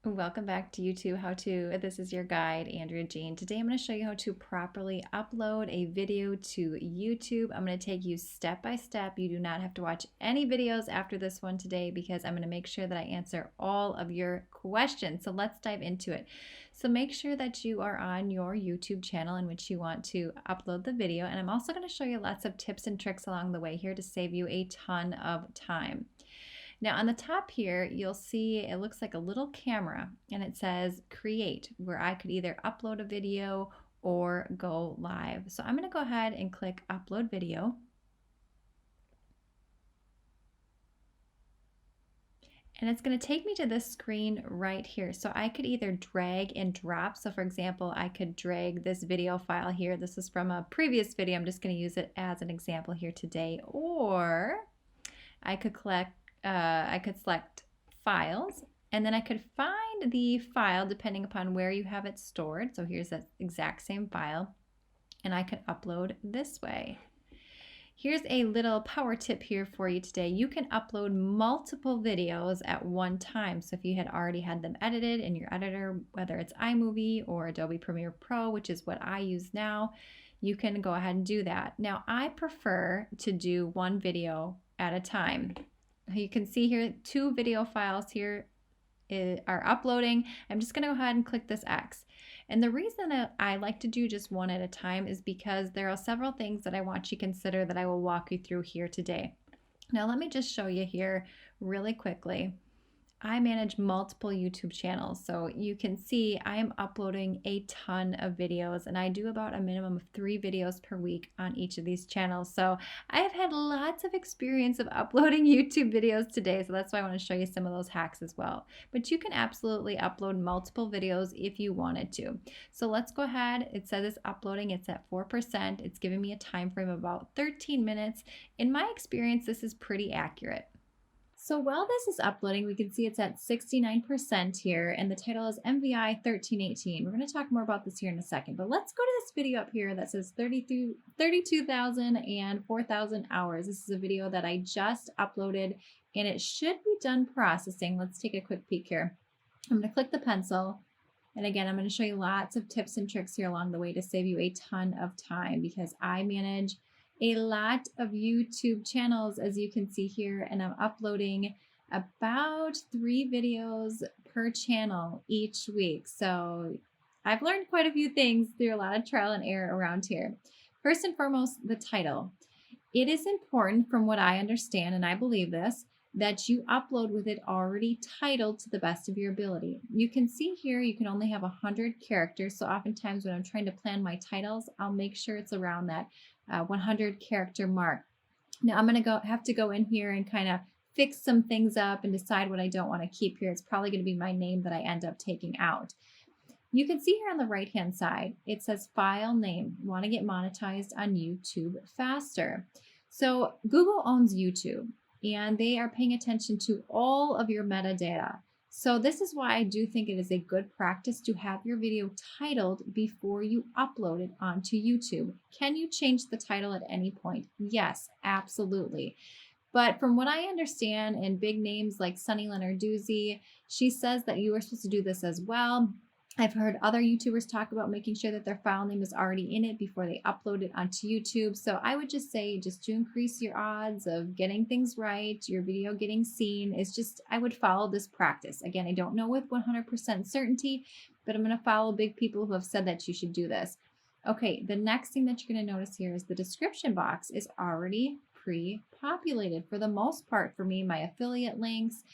Welcome back to YouTube How To. This is your guide, Andrea Jean. Today I'm going to show you how to properly upload a video to YouTube. I'm going to take you step by step. You do not have to watch any videos after this one today because I'm going to make sure that I answer all of your questions. So let's dive into it. So make sure that you are on your YouTube channel in which you want to upload the video. And I'm also going to show you lots of tips and tricks along the way here to save you a ton of time. Now on the top here, you'll see it looks like a little camera and it says create, where I could either upload a video or go live. So I'm going to go ahead and click upload video. And it's going to take me to this screen right here. So I could either drag and drop. So for example, I could drag this video file here. This is from a previous video. I'm just going to use it as an example here today. Or I could select files, and then I could find the file depending upon where you have it stored. So here's that exact same file, and I could upload this way. Here's a little power tip here for you today. You can upload multiple videos at one time. So if you had already had them edited in your editor, whether it's iMovie or Adobe Premiere Pro, which is what I use now, you can go ahead and do that. Now, I prefer to do one video at a time. You can see here 2 video files here are uploading. I'm just going to go ahead and click this X. And the reason that I like to do just one at a time is because there are several things that I want you to consider that I will walk you through here today. Now let me just show you here really quickly. I manage multiple YouTube channels, so you can see I am uploading a ton of videos, and I do about a minimum of 3 videos per week on each of these channels. So I have had lots of experience of uploading YouTube videos today, so that's why I want to show you some of those hacks as well. But you can absolutely upload multiple videos if you wanted to. So let's go ahead. It says it's uploading. It's at 4%. It's giving me a time frame of about 13 minutes. In my experience, this is pretty accurate. So while this is uploading, we can see it's at 69% here, and the title is MVI 1318. We're going to talk more about this here in a second, but let's go to this video up here that says 32,000 and 4,000 hours. This is a video that I just uploaded, and it should be done processing. Let's take a quick peek here. I'm going to click the pencil, and again, I'm going to show you lots of tips and tricks here along the way to save you a ton of time because I manage a lot of YouTube channels, as you can see here, and I'm uploading about 3 videos per channel each week. So I've learned quite a few things through a lot of trial and error around here. First and foremost, the title. It is important, from what I understand, and I believe this, that you upload with it already titled to the best of your ability. You can see here you can only have 100 characters, so oftentimes when I'm trying to plan my titles, I'll make sure it's around that 100 character mark. Now I'm going to have to go in here and kind of fix some things up and decide what I don't want to keep here. It's probably going to be my name that I end up taking out. You can see here on the right hand side, it says file name. Want to get monetized on YouTube faster. So Google owns YouTube, and they are paying attention to all of your metadata. So this is why I do think it is a good practice to have your video titled before you upload it onto YouTube. Can you change the title at any point? Yes, absolutely. But from what I understand, and big names like Sunny Lenarduzzi, she says that you are supposed to do this as well. I've heard other YouTubers talk about making sure that their file name is already in it before they upload it onto YouTube. So I would just say, just to increase your odds of getting things right, your video getting seen, is just, I would follow this practice. Again, I don't know with 100% certainty, but I'm going to follow big people who have said that you should do this. Okay, the next thing that you're going to notice here is the description box is already pre-populated for the most part for me. My affiliate links,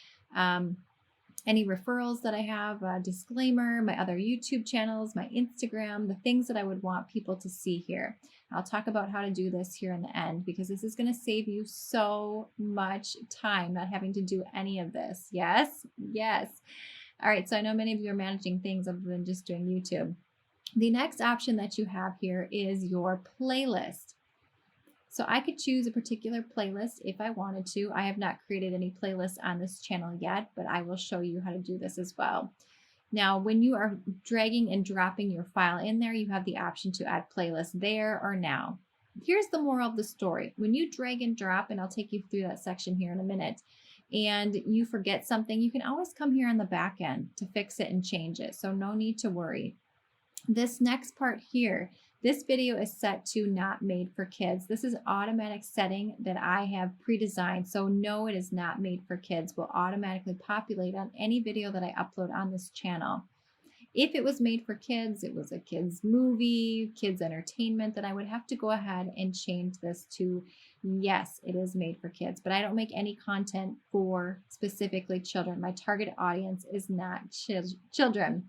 any referrals that I have, a disclaimer, my other YouTube channels, my Instagram, the things that I would want people to see here. I'll talk about how to do this here in the end because this is going to save you so much time not having to do any of this. Yes? Yes. All right, so I know many of you are managing things other than just doing YouTube. The next option that you have here is your playlist. So I could choose a particular playlist if I wanted to. I have not created any playlists on this channel yet, but I will show you how to do this as well. Now, when you are dragging and dropping your file in there, you have the option to add playlists there or now. Here's the moral of the story. When you drag and drop, and I'll take you through that section here in a minute, and you forget something, you can always come here on the back end to fix it and change it. So no need to worry. This next part here, this video is set to not made for kids. This is automatic setting that I have pre-designed. So no, it is not made for kids. Will automatically populate on any video that I upload on this channel. If it was made for kids, it was a kids movie, kids entertainment, then I would have to go ahead and change this to yes, it is made for kids. But I don't make any content for specifically children. My target audience is not children.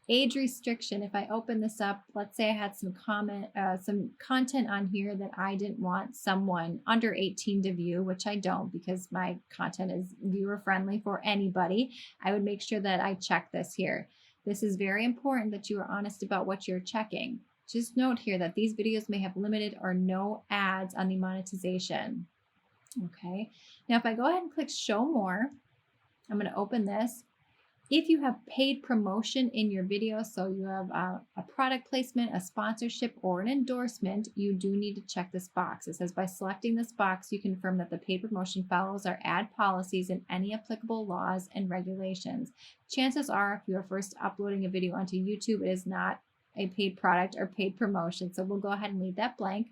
Age restriction. If I open this up, let's say I had some content on here that I didn't want someone under 18 to view, which I don't because my content is viewer friendly for anybody. I would make sure that I check this here. This is very important that you are honest about what you're checking. Just note here that these videos may have limited or no ads on the monetization. Okay. Now, if I go ahead and click show more, I'm going to open this. If you have paid promotion in your video, so you have a product placement, a sponsorship, or an endorsement, you do need to check this box. It says by selecting this box, you confirm that the paid promotion follows our ad policies and any applicable laws and regulations. Chances are, if you are first uploading a video onto YouTube, it is not a paid product or paid promotion. So we'll go ahead and leave that blank.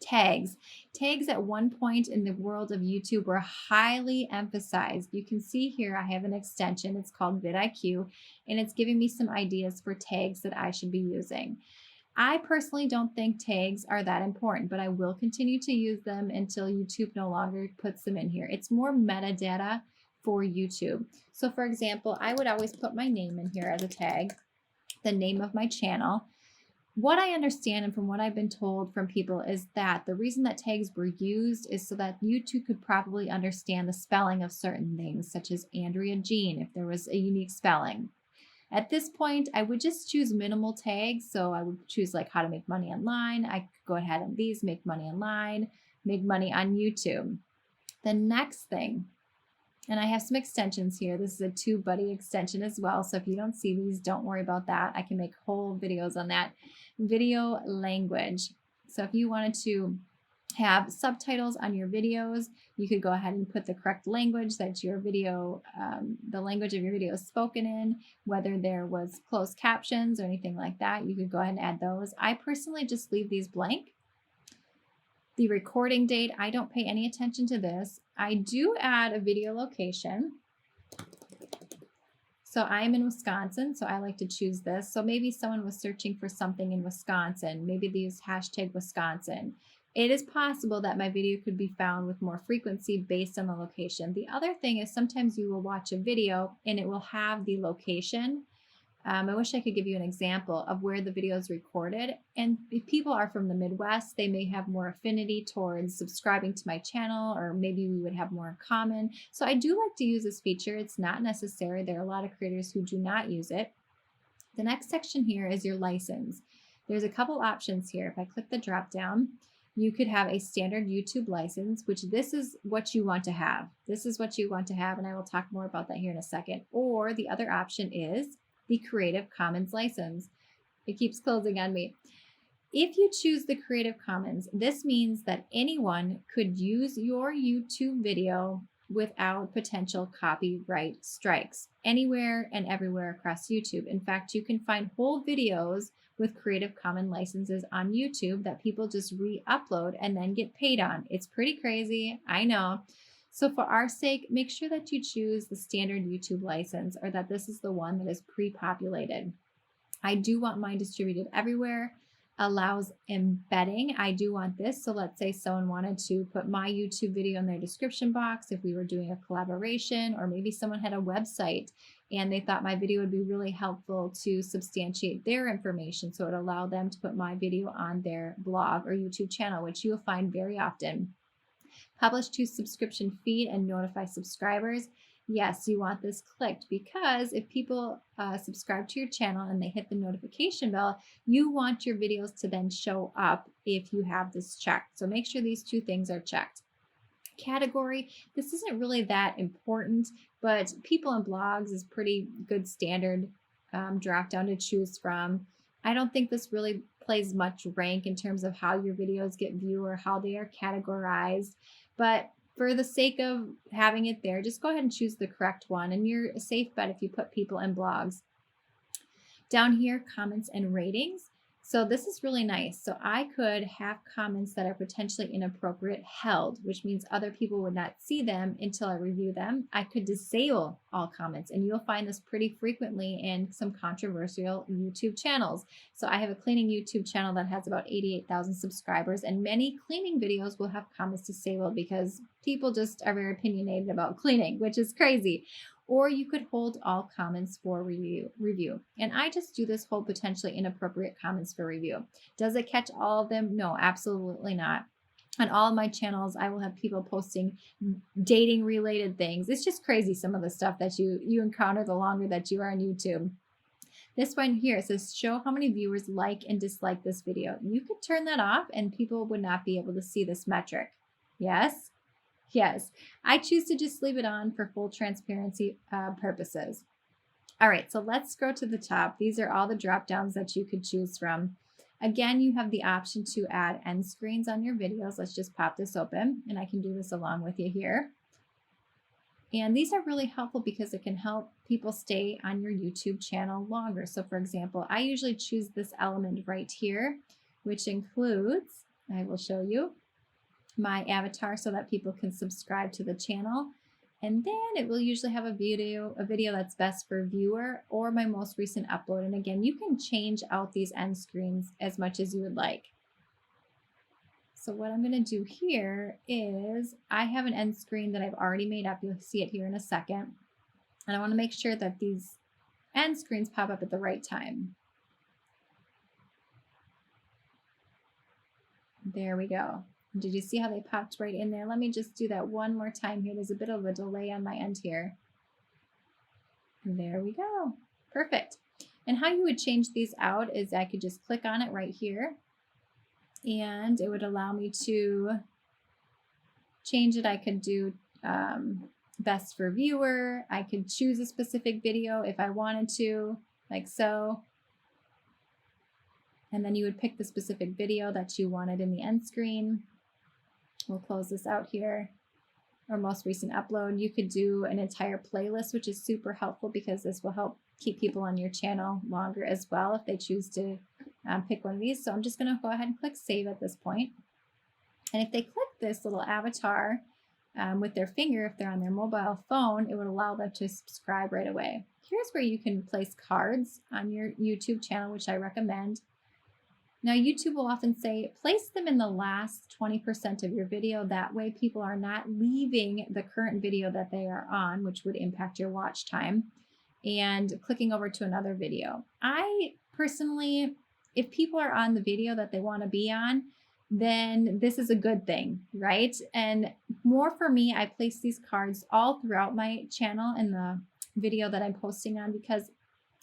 Tags. Tags at one point in the world of YouTube were highly emphasized. You can see here I have an extension. It's called vidIQ, and it's giving me some ideas for tags that I should be using. I personally don't think tags are that important, but I will continue to use them until YouTube no longer puts them in here. It's more metadata for YouTube. So for example, I would always put my name in here as a tag, the name of my channel. What I understand and from what I've been told from people is that the reason that tags were used is so that YouTube could probably understand the spelling of certain things, such as Andrea Jean, if there was a unique spelling. At this point, I would just choose minimal tags. So I would choose like how to make money online. I could go ahead and these, make money online, make money on YouTube. The next thing, and I have some extensions here. This is a TubeBuddy extension as well. So if you don't see these, don't worry about that. I can make whole videos on that. Video language. So if you wanted to have subtitles on your videos, you could go ahead and put the correct language that your video, the language of your video is spoken in, whether there was closed captions or anything like that, you could go ahead and add those. I personally just leave these blank. The recording date, I don't pay any attention to this. I do add a video location. So I'm in Wisconsin, so I like to choose this. So maybe someone was searching for something in Wisconsin. Maybe they use hashtag Wisconsin. It is possible that my video could be found with more frequency based on the location. The other thing is sometimes you will watch a video and it will have the location. I wish I could give you an example of where the video is recorded. And if people are from the Midwest, they may have more affinity towards subscribing to my channel, or maybe we would have more in common. So I do like to use this feature. It's not necessary. There are a lot of creators who do not use it. The next section here is your license. There's a couple options here. If I click the drop down, you could have a standard YouTube license, which this is what you want to have. This is what you want to have, and I will talk more about that here in a second. Or the other option is the Creative Commons license. It keeps closing on me. If you choose the Creative Commons, this means that anyone could use your YouTube video without potential copyright strikes anywhere and everywhere across YouTube. In fact, you can find whole videos with Creative Commons licenses on YouTube that people just re-upload and then get paid on. It's pretty crazy, I know. So for our sake, make sure that you choose the standard YouTube license, or that this is the one that is pre-populated. I do want mine distributed everywhere. Allows embedding. I do want this. So let's say someone wanted to put my YouTube video in their description box if we were doing a collaboration, or maybe someone had a website and they thought my video would be really helpful to substantiate their information. So it allowed them to put my video on their blog or YouTube channel, which you'll find very often. Publish to subscription feed and notify subscribers. Yes, you want this clicked because if people subscribe to your channel and they hit the notification bell, you want your videos to then show up if you have this checked. So make sure these two things are checked. Category, this isn't really that important, but people and blogs is pretty good standard drop down to choose from. I don't think this really plays much rank in terms of how your videos get viewed or how they are categorized. But for the sake of having it there, just go ahead and choose the correct one, and you're a safe bet if you put people and blogs. Down here, comments and ratings. So this is really nice. So I could have comments that are potentially inappropriate held, which means other people would not see them until I review them. I could disable all comments, and you'll find this pretty frequently in some controversial YouTube channels. So I have a cleaning YouTube channel that has about 88,000 subscribers, and many cleaning videos will have comments disabled because people just are very opinionated about cleaning, which is crazy. Or you could hold all comments for review. And I just do this hold potentially inappropriate comments for review. Does it catch all of them? No, absolutely not. On all of my channels, I will have people posting dating related things. It's just crazy, some of the stuff that you encounter the longer that you are on YouTube. This one here says show how many viewers like and dislike this video. You could turn that off and people would not be able to see this metric. Yes? Yes, I choose to just leave it on for full transparency purposes. All right, so let's go to the top. These are all the drop downs that you could choose from. Again, you have the option to add end screens on your videos. Let's just pop this open, and I can do this along with you here. And these are really helpful because it can help people stay on your YouTube channel longer. So for example, I usually choose this element right here, which includes, I will show you, my avatar so that people can subscribe to the channel. And then it will usually have a video that's best for viewer or my most recent upload. And again, you can change out these end screens as much as you would like. So what I'm going to do here is I have an end screen that I've already made up. You'll see it here in a second. And I want to make sure that these end screens pop up at the right time. There we go. Did you see how they popped right in there? Let me just do that one more time here. There's a bit of a delay on my end here. There we go. Perfect. And how you would change these out is I could just click on it right here, and it would allow me to change it. I could do best for viewer. I could choose a specific video if I wanted to, like so. And then you would pick the specific video that you wanted in the end screen. We'll close this out here. Or most recent upload. You could do an entire playlist, which is super helpful because this will help keep people on your channel longer as well if they choose to pick one of these. So I'm just going to go ahead and click save at this point. And if they click this little avatar with their finger, if they're on their mobile phone, it would allow them to subscribe right away. Here's where you can place cards on your YouTube channel, which I recommend. Now, YouTube will often say, place them in the last 20% of your video. That way people are not leaving the current video that they are on, which would impact your watch time, and clicking over to another video. I personally, if people are on the video that they want to be on, then this is a good thing, right? And more for me, I place these cards all throughout my channel in the video that I'm posting on because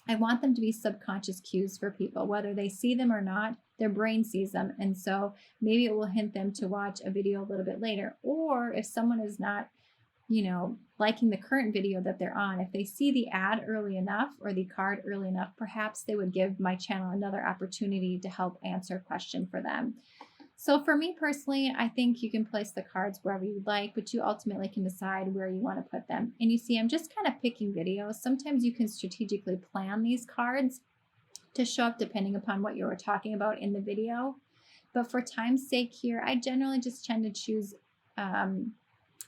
I want them to be subconscious cues for people, whether they see them or not. Their brain sees them, and so maybe it will hint them to watch a video a little bit later. Or if someone is not, liking the current video that they're on, if they see the ad early enough or the card early enough, perhaps they would give my channel another opportunity to help answer a question for them. So for me personally, I think you can place the cards wherever you'd like, but you ultimately can decide where you want to put them. And you see, I'm just kind of picking videos. Sometimes you can strategically plan these cards to show up depending upon what you were talking about in the video. But for time's sake here, I generally just tend to choose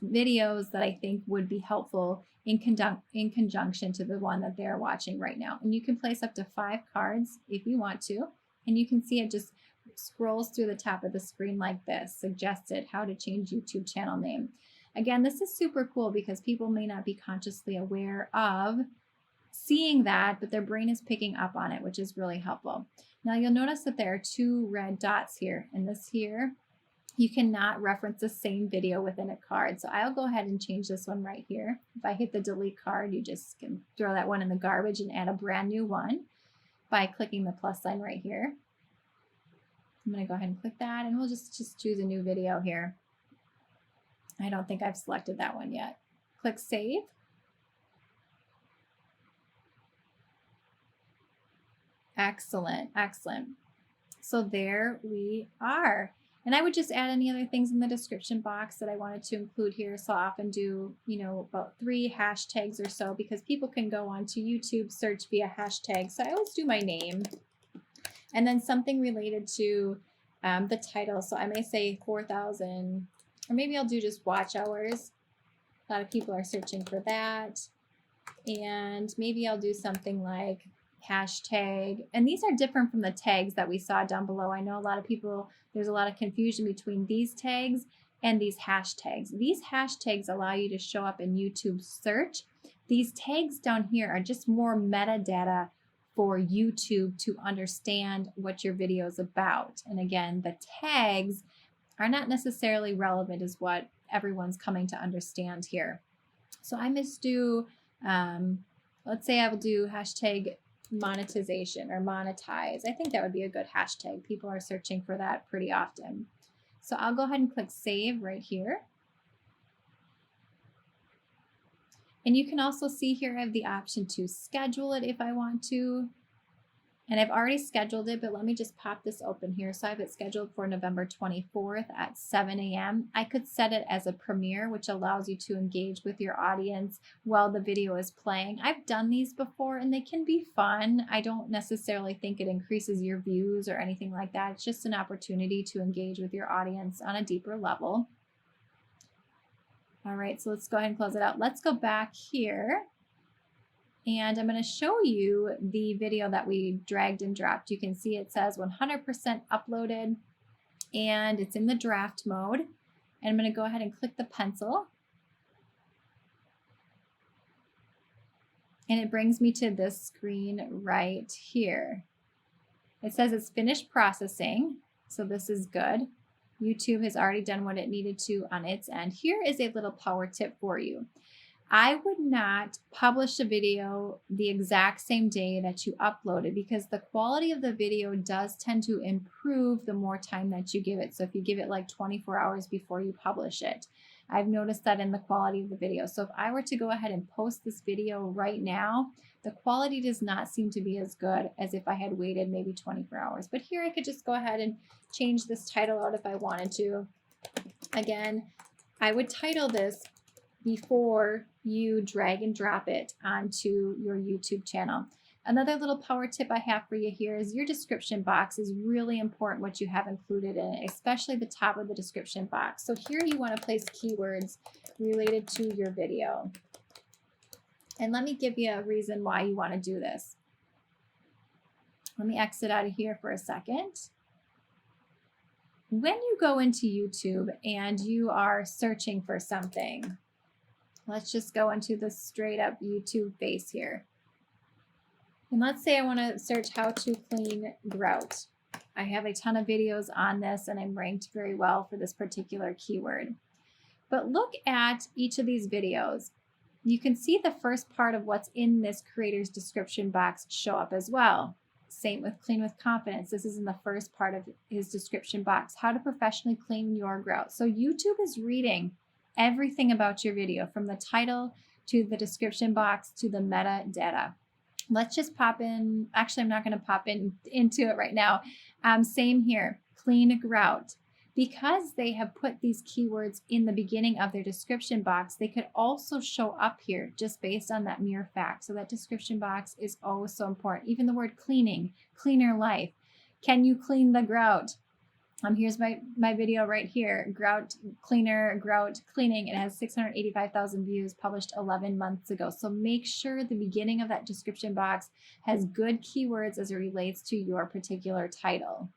videos that I think would be helpful in conjunction to the one that they're watching right now. And you can place up to 5 cards if you want to, and you can see it just scrolls through the top of the screen like this, suggested how to change YouTube channel name. Again, this is super cool because people may not be consciously aware of seeing that, but their brain is picking up on it, which is really helpful. Now you'll notice that there are 2 red dots here, and this here, you cannot reference the same video within a card. So I'll go ahead and change this one right here. If I hit the delete card, you just can throw that one in the garbage and add a brand new one by clicking the plus sign right here. I'm going to go ahead and click that, and we'll just choose a new video here. I don't think I've selected that one yet. Click save. Excellent, excellent. So there we are. And I would just add any other things in the description box that I wanted to include here. So I often do, about 3 hashtags or so, because people can go onto YouTube, search via hashtag. So I always do my name and then something related to the title. So I may say 4,000, or maybe I'll do just watch hours. A lot of people are searching for that. And maybe I'll do something like hashtag. And these are different from the tags that we saw down below. I know a lot of people, there's a lot of confusion between these tags and these hashtags. These hashtags allow you to show up in YouTube search. These tags down here are just more metadata for YouTube to understand what your video is about. And again, the tags are not necessarily relevant is what everyone's coming to understand here. So I must do, let's say I will do hashtag monetization or monetize. I think that would be a good hashtag. People are searching for that pretty often. So I'll go ahead and click save right here. And you can also see here I have the option to schedule it if I want to. And I've already scheduled it, but let me just pop this open here. So I have it scheduled for November 24th at 7 a.m. I could set it as a premiere, which allows you to engage with your audience while the video is playing. I've done these before and they can be fun. I don't necessarily think it increases your views or anything like that. It's just an opportunity to engage with your audience on a deeper level. All right, so let's go ahead and close it out. Let's go back here. And I'm going to show you the video that we dragged and dropped. You can see it says 100% uploaded and it's in the draft mode. And I'm going to go ahead and click the pencil. And it brings me to this screen right here. It says it's finished processing. So this is good. YouTube has already done what it needed to on its end. Here is a little power tip for you. I would not publish a video the exact same day that you upload it, because the quality of the video does tend to improve the more time that you give it. So if you give it like 24 hours before you publish it, I've noticed that in the quality of the video. So if I were to go ahead and post this video right now, the quality does not seem to be as good as if I had waited maybe 24 hours. But here I could just go ahead and change this title out if I wanted to. Again, I would title this before you drag and drop it onto your YouTube channel. Another little power tip I have for you here is your description box is really important what you have included in it, especially the top of the description box. So here you want to place keywords related to your video. And let me give you a reason why you want to do this. Let me exit out of here for a second. When you go into YouTube and you are searching for something, let's just go into the straight up YouTube base here. And let's say I want to search how to clean grout. I have a ton of videos on this and I'm ranked very well for this particular keyword. But look at each of these videos. You can see the first part of what's in this creator's description box show up as well. Same with Clean with Confidence. This is in the first part of his description box, how to professionally clean your grout. So YouTube is reading everything about your video, from the title to the description box to the metadata. Let's just pop in. Actually, I'm not going to pop into it right now. Same here, clean grout. Because they have put these keywords in the beginning of their description box, they could also show up here just based on that mere fact. So that description box is always so important. Even the word cleaning, cleaner life. Can you clean the grout? Here's my video right here, grout cleaner, grout cleaning. It has 685,000 views, published 11 months ago. So make sure the beginning of that description box has good keywords as it relates to your particular title.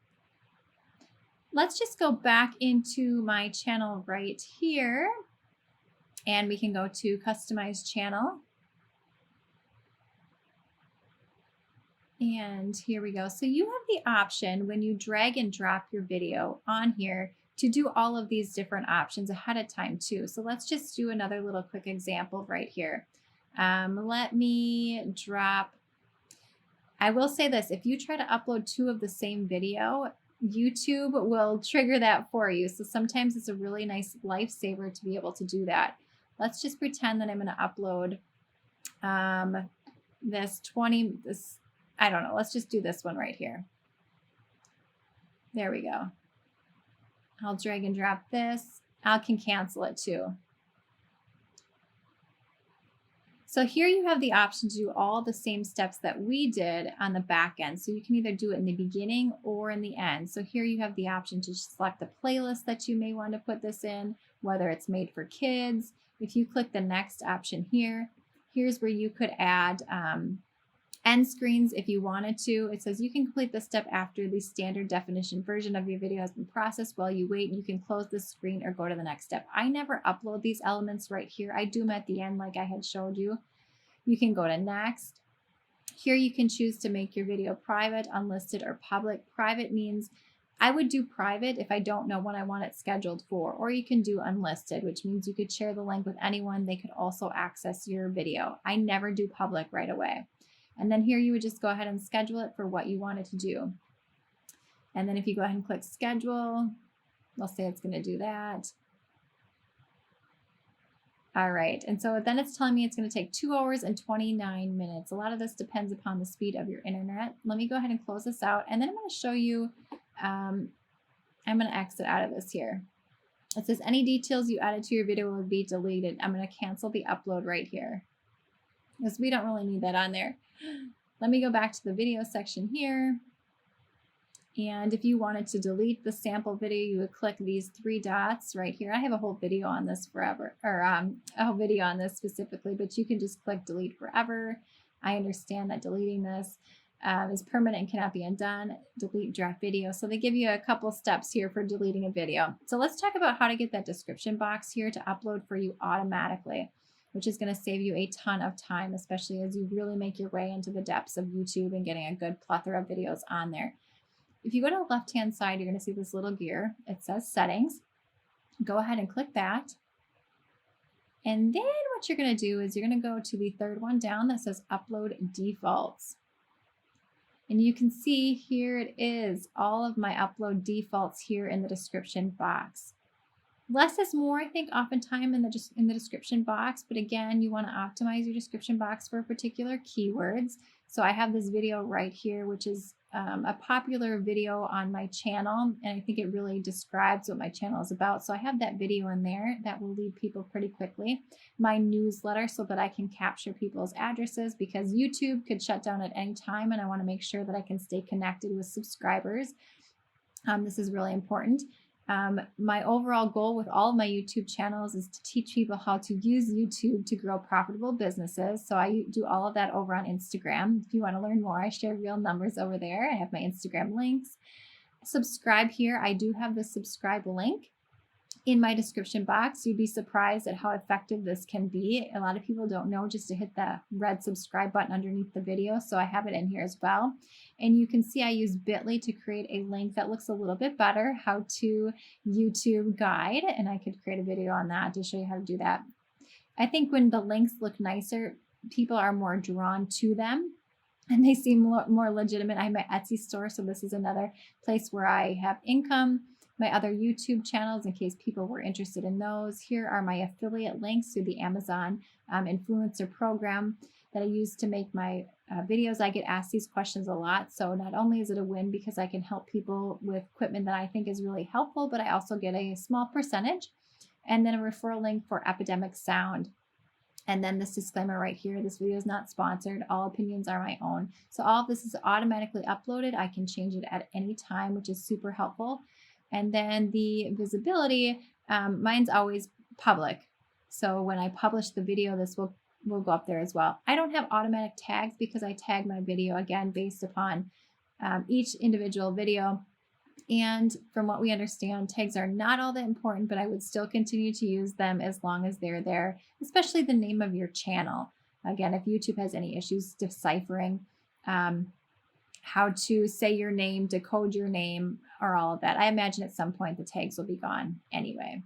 Let's just go back into my channel right here, and we can go to Customize Channel. And here we go. So you have the option when you drag and drop your video on here to do all of these different options ahead of time too. So let's just do another little quick example right here. Let me drop. I will say this, if you try to upload 2 of the same video, YouTube will trigger that for you. So sometimes it's a really nice lifesaver to be able to do that. Let's just pretend that I'm going to upload I don't know. Let's just do this one right here. There we go. I'll drag and drop this. I can cancel it too. So here you have the option to do all the same steps that we did on the back end. So you can either do it in the beginning or in the end. So here you have the option to select the playlist that you may want to put this in, whether it's made for kids. If you click the next option here, here's where you could add end screens if you wanted to. It says you can complete this step after the standard definition version of your video has been processed. While you wait, you can close the screen or go to the next step. I never upload these elements right here. I do them at the end like I had showed you. You can go to next. Here you can choose to make your video private, unlisted, or public. Private means I would do private if I don't know when I want it scheduled for, or you can do unlisted, which means you could share the link with anyone. They could also access your video. I never do public right away. And then here you would just go ahead and schedule it for what you wanted to do. And then if you go ahead and click schedule, they'll say it's going to do that. All right, and so then it's telling me it's going to take 2 hours and 29 minutes. A lot of this depends upon the speed of your internet. Let me go ahead and close this out, and then I'm going to show you, I'm going to exit out of this here. It says any details you added to your video will be deleted. I'm going to cancel the upload right here because we don't really need that on there. Let me go back to the video section here. And if you wanted to delete the sample video, you would click these 3 dots right here. I have a whole video on this forever, or a whole video on this specifically, but you can just click delete forever. I understand that deleting this is permanent and cannot be undone. Delete draft video. So they give you a couple steps here for deleting a video. So let's talk about how to get that description box here to upload for you automatically, which is going to save you a ton of time, especially as you really make your way into the depths of YouTube and getting a good plethora of videos on there. If you go to the left-hand side, you're going to see this little gear. It says settings. Go ahead and click that. And then what you're going to do is you're going to go to the third one down that says upload defaults. And you can see here it is, all of my upload defaults here in the description box. Less is more, I think, oftentimes in the description box, but again, you want to optimize your description box for particular keywords. So I have this video right here, which is a popular video on my channel, and I think it really describes what my channel is about. So I have that video in there that will lead people pretty quickly. My newsletter, so that I can capture people's addresses, because YouTube could shut down at any time, and I want to make sure that I can stay connected with subscribers. This is really important. My overall goal with all of my YouTube channels is to teach people how to use YouTube to grow profitable businesses. So I do all of that over on Instagram. If you want to learn more, I share real numbers over there. I have my Instagram links. Subscribe here. I do have the subscribe link in my description box. You'd be surprised at how effective this can be. A lot of people don't know just to hit the red subscribe button underneath the video. So I have it in here as well. And you can see I use Bitly to create a link that looks a little bit better, how to YouTube guide. And I could create a video on that to show you how to do that. I think when the links look nicer, people are more drawn to them and they seem more legitimate. I have my Etsy store. So this is another place where I have income. My other YouTube channels, in case people were interested in those. Here are my affiliate links to the Amazon influencer program that I use to make my videos. I get asked these questions a lot. So not only is it a win because I can help people with equipment that I think is really helpful, but I also get a small percentage. And then a referral link for Epidemic Sound. And then this disclaimer right here, this video is not sponsored. All opinions are my own. So all of this is automatically uploaded. I can change it at any time, which is super helpful. And then the visibility, mine's always public. So when I publish the video, this will go up there as well. I don't have automatic tags because I tag my video, again, based upon each individual video. And from what we understand, tags are not all that important, but I would still continue to use them as long as they're there, especially the name of your channel. Again, if YouTube has any issues deciphering how to say your name, decode your name, or all of that. I imagine at some point the tags will be gone anyway.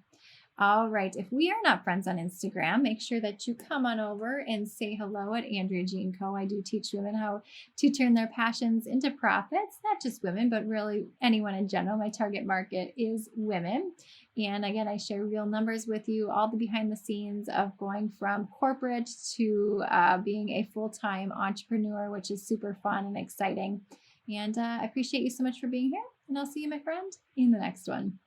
All right, if we are not friends on Instagram, make sure that you come on over and say hello at Andrea Jean Co. I do teach women how to turn their passions into profits, not just women, but really anyone in general. My target market is women. And again, I share real numbers with you, all the behind the scenes of going from corporate to being a full-time entrepreneur, which is super fun and exciting. And I appreciate you so much for being here. And I'll see you, my friend, in the next one.